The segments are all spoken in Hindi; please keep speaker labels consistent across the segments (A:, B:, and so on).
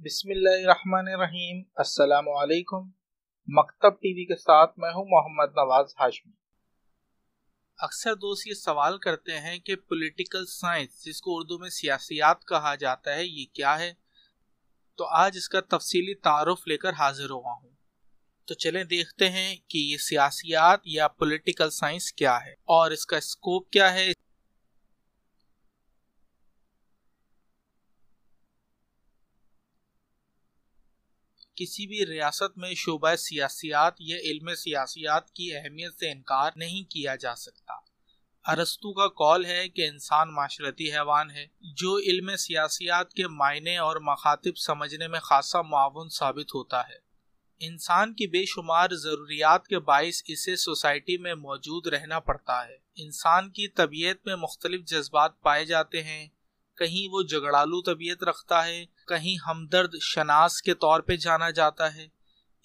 A: बिस्मिल्लाहिर्रहमानिर्रहीम। अस्सलामु अलैकुम। मकतब टीवी के साथ मैं हूं मोहम्मद नवाज हाशमी। अक्सर दोस्त ये सवाल करते हैं कि पॉलिटिकल साइंस, जिसको उर्दू में सियासियात कहा जाता है, ये क्या है। तो आज इसका तफसीली तारुफ लेकर हाजिर हुआ हूं। तो चलें देखते हैं कि ये सियासियात या पॉलिटिकल साइंस क्या है और इसका स्कोप क्या है। किसी भी रियासत में शोबा सियासियात या इल्म सियासियात की अहमियत से इनकार नहीं किया जा सकता। अरस्तू का कौल है कि इंसान माशरती हैवान है जो इल्म सियासियात के मायने और मखातिब समझने में खासा मुआवन साबित होता है। इंसान की बेशुमार ज़रूरियात के बाइस इसे सोसाइटी में मौजूद रहना पड़ता है। इंसान की तबीयत में मुख्तलिफ जज्बात पाए जाते हैं। कहीं वो झगड़ालू तबीयत रखता है, कहीं हमदर्द शनास के तौर पे जाना जाता है।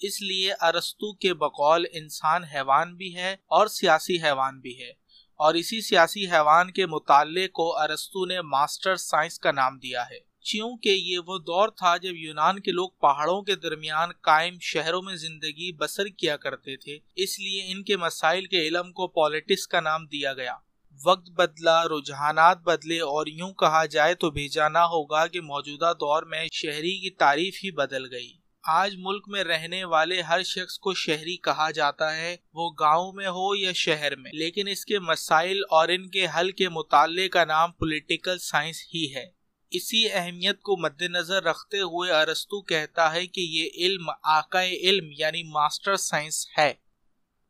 A: इसलिए अरस्तू के बकौल इंसान हैवान भी है और सियासी हैवान भी है, और इसी सियासी हैवान के मुताल्ले को अरस्तू ने मास्टर साइंस का नाम दिया है। क्योंकि ये वो दौर था जब यूनान के लोग पहाड़ों के दरमियान कायम शहरों में जिंदगी बसर किया करते थे, इसलिए इनके मसाइल के इल्म को पॉलिटिक्स का नाम दिया गया। वक्त बदला, रुझानात बदले, और यूं कहा जाए तो बेजाना होगा कि मौजूदा दौर में शहरी की तारीफ ही बदल गई। आज मुल्क में रहने वाले हर शख्स को शहरी कहा जाता है, वो गांव में हो या शहर में, लेकिन इसके मसाइल और इनके हल के मुताल्ले का नाम पॉलिटिकल साइंस ही है। इसी अहमियत को मद्देनजर रखते हुए अरस्तू कहता है कि ये इल्म आकाए इल्म यानी मास्टर साइंस है।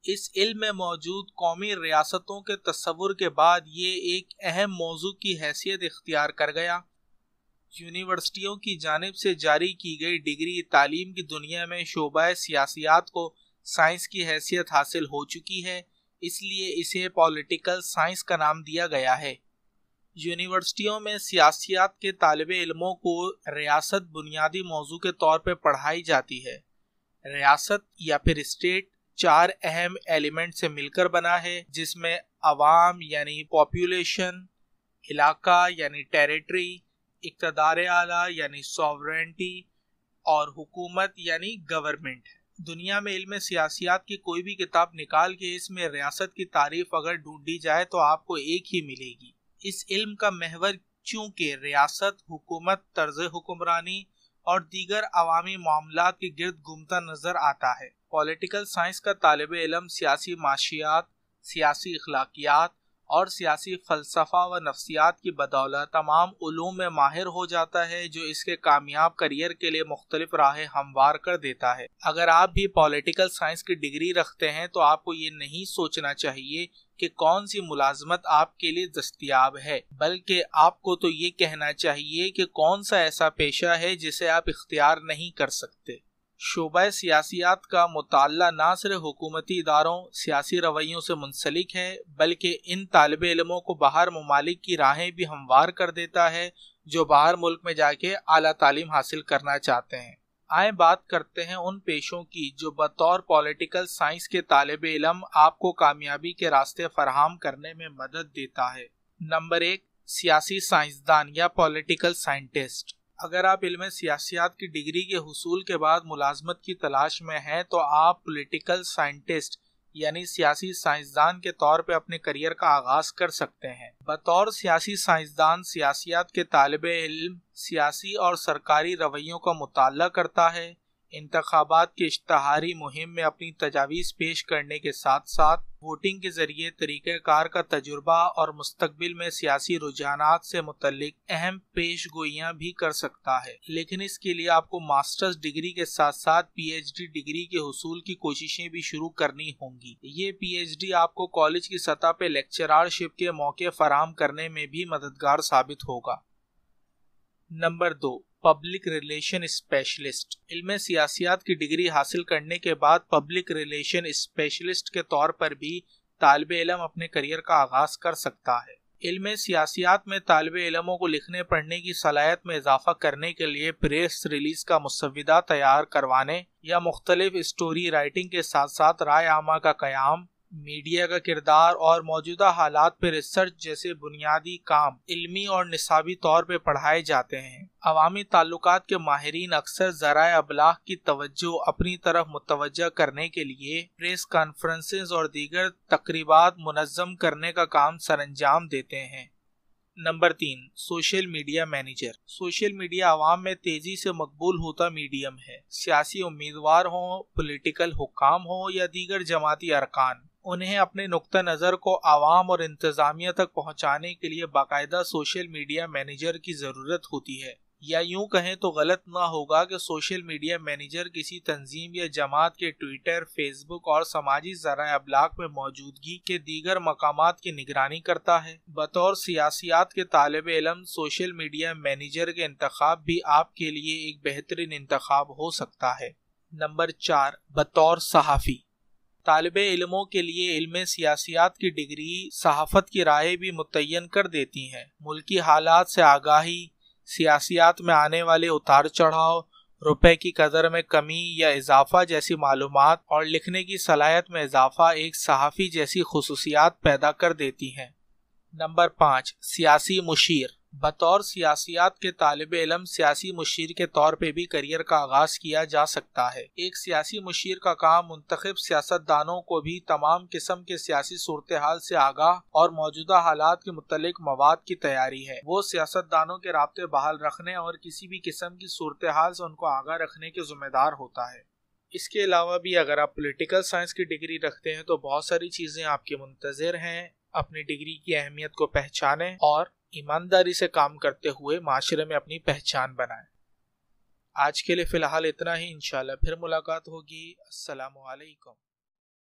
A: इस इल्म में मौजूद कौमी रियासतों के तस्वुर के बाद ये एक अहम मौजू की हैसियत इख्तियार कर गया। यूनिवर्सिटियों की जानिब से जारी की गई डिग्री तालीम की दुनिया में शोबा सियासियात को साइंस की हैसियत हासिल हो चुकी है, इसलिए इसे पॉलिटिकल साइंस का नाम दिया गया है। यूनिवर्सिटियों में सियासियात के तालिबे इल्मों को रियासत बुनियादी मौजू के तौर पर पढ़ाई जाती है। रियासत या फिर स्टेट चार अहम एलिमेंट से मिलकर बना है, जिसमें अवाम यानी पॉपुलेशन, इलाका यानी टेरिटरी, इक़्तिदार आला यानी सॉवरेंटी, और हुकूमत यानी गवर्नमेंट है। दुनिया में इल्म सियासियात की कोई भी किताब निकाल के इसमें रियासत की तारीफ अगर ढूंढी जाए तो आपको एक ही मिलेगी। इस इल्म का महवर चूंकि रियासत, हुकूमत, तर्ज हुक्मरानी और दीगर अवामी मामलात के गिर्द घूमता नजर आता है। पॉलिटिकल साइंस का तालिबे इल्म सियासी माशियात, सियासी अखलाकियात और सियासी फलसफा व नफ्सियात की बदौलत तमाम उलूम में माहिर हो जाता है, जो इसके कामयाब करियर के लिए मुख्तलिफ राहें हमवार कर देता है। अगर आप भी पॉलिटिकल साइंस की डिग्री रखते हैं तो आपको ये नहीं सोचना चाहिए कि कौन सी मुलाजमत आपके लिए दस्तयाब है, बल्कि आपको तो ये कहना चाहिए कि कौन सा ऐसा पेशा है जिसे आप इख्तियार नहीं कर सकते। शोबा सियासियात का मुताल्ला ना सिर्फ हुकूमती इदारों, सियासी रवैयों से मुंसलिक है, बल्कि इन तालिबे इल्मों को बाहर ममालिक की राहें भी हमवार कर देता है जो बाहर मुल्क में जाके आला तालीम हासिल करना चाहते हैं। आए बात करते हैं उन पेशों की जो बतौर पॉलिटिकल साइंस के तालिबे इल्म आपको कामयाबी के रास्ते फराहम करने में मदद देता है। नंबर 1, सियासी साइंसदान या पॉलिटिकल साइंटिस्ट। अगर आप इल्म सियासियात की डिग्री के हुसूल के बाद मुलाजमत की तलाश में हैं तो आप पॉलिटिकल साइंटिस्ट यानी सियासी साइंसदान के तौर पे अपने करियर का आगाज कर सकते हैं। बतौर सियासी साइंसदान सियासियात के तालिबे इल्म सियासी और सरकारी रवैयों का मुताला करता है, इंतखाबात की इश्तहारी मुहिम में अपनी तजावीज़ पेश करने के साथ साथ वोटिंग के जरिए तरीक़ेकार का तजुर्बा और मुस्तकबिल में सियासी रुझानात से मुतल्लिक अहम पेश गोइयाँ भी कर सकता है। लेकिन इसके लिए आपको मास्टर्स डिग्री के साथ साथ PhD डिग्री के हुसूल की कोशिशें भी शुरू करनी होंगी। ये PhD आपको कॉलेज की सतह पे लेक्चररशिप के मौके फराहम करने में भी मददगार साबित होगा। Number 2, public relation specialist. इल्म सियासियात की डिग्री हासिल करने के बाद पब्लिक रिलेशन स्पेशलिस्ट के तौर पर भी तालिबे इल्म अपने करियर का आगाज कर सकता है। इल्म सियासियात में तालिबे इल्मों को लिखने पढ़ने की सलाहियत में इजाफा करने के लिए प्रेस रिलीज का मुसव्विदा तैयार करवाने या मुख्तलिफ स्टोरी राइटिंग के साथ साथ राय आमा का क़याम, मीडिया का किरदार और मौजूदा हालात पर रिसर्च जैसे बुनियादी काम इल्मी और निसाबी तौर पर पढ़ाए जाते हैं। अवामी ताल्लुकात के माहिरीन अक्सर ज़राए अबलाग की तवज्जो अपनी तरफ मुतवज्जा करने के लिए प्रेस कॉन्फ्रेंसेस और दीगर तकरीबात मुनज़्ज़म करने का काम सरअंजाम देते हैं। Number 3, social media manager. Social media आवाम में तेजी से मकबूल होता मीडियम है। सियासी उम्मीदवार हों, पॉलिटिकल हुक्काम हों या दीगर जमाती अरकान, उन्हें अपने नुक्ता नज़र को आवाम और इंतज़ामिया तक पहुँचाने के लिए बाकायदा सोशल मीडिया मैनेजर की ज़रूरत होती है। या यूं कहें तो गलत ना होगा कि सोशल मीडिया मैनेजर किसी तंजीम या जमात के ट्विटर, फेसबुक और समाजी ज़राए अबलाग में मौजूदगी के दीगर मकामात की निगरानी करता है। बतौर सियासियात के तालिब इल्म सोशल मीडिया मैनेजर के इंतखाब भी आपके लिए एक बेहतरीन इंतखाब हो सकता है। नंबर 4, बतौर सहाफ़ी। तालिब इल्मों के लिए इल्म सियासियात की डिग्री सहाफ़त की राहें भी मुतय्यन कर देती हैं। मुल्की हालात से आगाही, सियासियात में आने वाले उतार चढ़ाव, रुपए की कदर में कमी या इजाफा जैसी मालूमात और लिखने की सलाहियत में इजाफा एक सहाफ़ी जैसी खुसूसियात पैदा कर देती हैं। नंबर 5, सियासी मुशीर। बतौर सियासियात के तालिब इल्म सियासी मुशीर के तौर पे भी करियर का आगाज किया जा सकता है। एक सियासी मुशीर का काम मुंतखब सियासतदानों को भी तमाम किस्म के सियासी सूरत हाल से आगाह और मौजूदा हालात के मुतल्लिक मवाद की तैयारी है। वो सियासतदानों के राब्ते बहाल रखने और किसी भी किस्म की सूरत हाल से उनको आगाह रखने के जिम्मेदार होता है। इसके अलावा भी अगर आप पॉलिटिकल साइंस की डिग्री रखते हैं तो बहुत सारी चीज़ें आपके मुंतज़िर हैं। अपनी डिग्री की अहमियत को पहचानें और ईमानदारी से काम करते हुए माशरे में अपनी पहचान बनाएं। आज के लिए फ़िलहाल इतना ही। इंशाल्लाह फिर मुलाकात होगी। अस्सलामु अलैकुम।